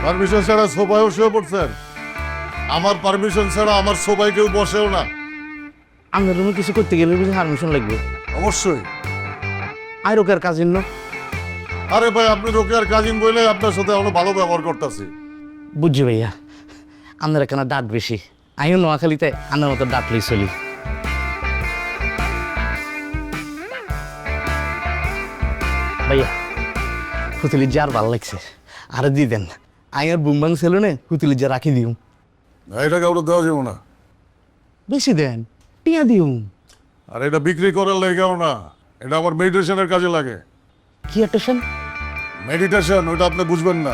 Permission ছাড়া সোফায়ও শুয়ে পড়ছেন? আমার পারমিশন ছাড়া আমার সোফায় কেউ বসেও না। আমার রুমে কিছু করতে গেলে বুঝি পারমিশন লাগবে? অবশ্যই। আর রোকের কাজিন না? আরে ভাই, আপনি রোকেয়ার কাজিন বলে আপনার সাথে আমরা ভালো ব্যবহার করতেছি। বুঝছি ভাইয়া, আপনার এখানে ডাট বেশি। আমিও নোয়াখালীতে আনার মতো ডাটলেই চলি। ভাইয়া, হুতুলির যা আর ভালো লাগছে, আরে দিয়ে দেন। আমি আর বুমবাং সেলুনে হুতুলির যা রাখি দিও। এটা কাউকে দেওয়া যাবো না। বেশি দেন, টিয়া দিও। আর এটা বিক্রি করার লেগেও না, এটা আমার মেডিটেশনের কাজে লাগে। কি অ্যাটেনশন? মেডিটেশন, ওইটা আপনি বুঝবেন না।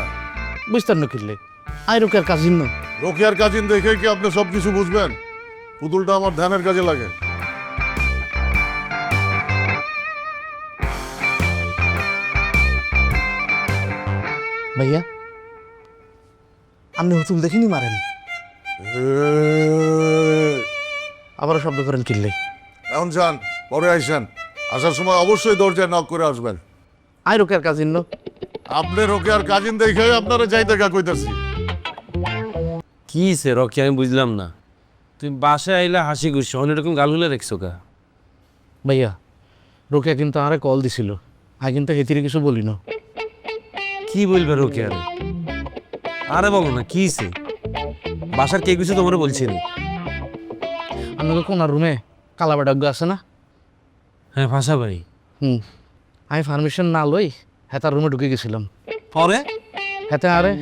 বুঝতেন না কিনলে আই রোকের কাজিন না? রোকেয়ার কাজিন দেখে কি আপনি সবকিছু বুঝবেন? পুতুলটা আমার ধ্যানের কাজে লাগে। ভাইয়া, আপনি হুতুল দেখিনি মারেন, আবারও শব্দ করেন কিনলে। এখন যান, পরে আইসেন। আসার সময় অবশ্যই দরজায় নক করে আসবেন। আই রোকের কাজিন না? আপনি রোকেয়ার কাজিন দেখে আপনারা যাই দেখা কইতাছি। কি সে রকি, আমি বুঝলাম না। তুমি বাসায় আইলা হাসি খুশি অন্যরকম গালগুলো রেখছো কা? ভাইয়া, রোকেয়া কিন্তু আরে কল দিছিল, আমি কিন্তু হেতিরে কিছু বলি না। কি বলবে রকি? আরে আরে বলো না, কি সে বাসার কে কিছু তোমার বলছি না? আপনাকে কোনার রুমে কালাবাডাগ্য আছে না? হ্যাঁ, ভাষা ভাই। আমি পারমিশন না লই হেতার রুমে ঢুকে গেছিলাম। পরে হেতে আরে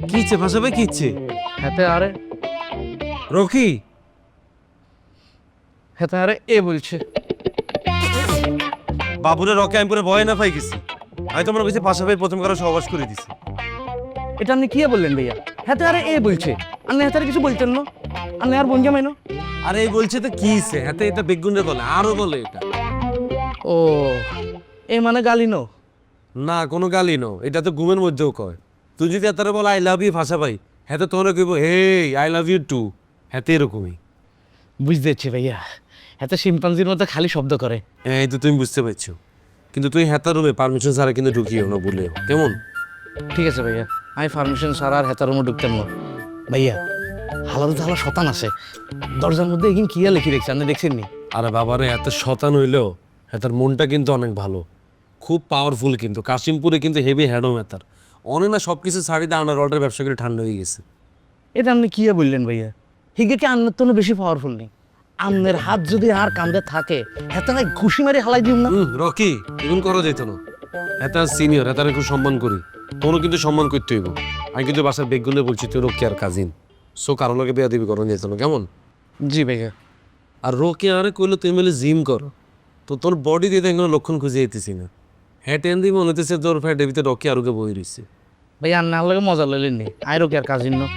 কি ইচ্ছে ভাষা ভাই, কি ইচ্ছে? হেতে আরে রকি, হেতে আরে এ বলছে। বাবুরে রকি আমি পুরো ভয় না পাই গেছি। আমি তোমার কাছে ভাষা ভাই প্রথম করে সহবাস করে দিছি। এটা আপনি কি বললেন ভাইয়া? হেতে আরে এ বলছে, আপনি হেতারে কিছু বলতেন না? আপনি আর বোন জামাই না? আরে এই বলছে তো কি সে, হাতে এটা বেগুনে বলে, আরো বলে এটা। ও, এ মানে গালি নো? না, কোনো গালি নো, এটা তো ঘুমের মধ্যেও কয়। তুই যদি তারা বল আই লাভ ইউ ভাষা ভাই, হ্যাঁ তো তোমরা কইব হে আই লাভ ইউ টু। হ্যাঁ তো এরকমই। বুঝতে পারছি ভাইয়া, হেতে শিম্পাঞ্জির মতো খালি শব্দ করে। এই তো তুমি বুঝতে পারছো, কিন্তু তুই হেতার রুমে পারমিশন ছাড়া কিন্তু ঢুকিও না বলে, কেমন? ঠিক আছে ভাইয়া, আমি পারমিশন ছাড়া আর হেতার রুমে ঢুকতাম না। ভাইয়া, হালাল তো হালা শতান আছে দরজার মধ্যে, এগিন কিয়া লিখি রেখেছে, আপনি দেখছেন নি? আরে বাবারে, এত শতান হইলেও হেতার মনটা কিন্তু অনেক ভালো, খুব পাওয়ারফুল। কিন্তু কাশিমপুরে কিন্তু হেভি হ্যাডম হেতার অনেক না, সব কিছু ছাড়ি দিয়ে আনার অর্ডার ব্যবসা করে ঠান্ডা হয়ে গেছে। এটা আপনি কিয়া বললেন ভাইয়া? হিগে কি আন্নের তো বেশি পাওয়ারফুল নেই? আন্নের হাত যদি আর কান্দে থাকে, হেতা না ঘুষি মারি হালাই দিম না? রকি, এগুন করা যেত না। হেতার সিনিয়র, হেতার খুব সম্মান করি, তোরও কিন্তু সম্মান করতে হইব। আমি কিন্তু বাসার বেগুনে বলছি তুই রকি আর কাজিন, সো কারো লোকে বিয়া দিবি করণ যেত না, কেমন? জি ভাইয়া। আর রকি আরে কইলো তুই মিলে জিম করো, তো তোর বডি দিয়ে এগুলো লক্ষণ খুঁজে যেতেছি না। হ্যাঁ টেন দিয়ে মনে হতেছে তোর ফ্যাটের ভিতরে রকি আরোকে বই রয়েছে। ভাইয়া আন্নার লগে মজা লইলেন নি, আইরো কি আর কাজিন না?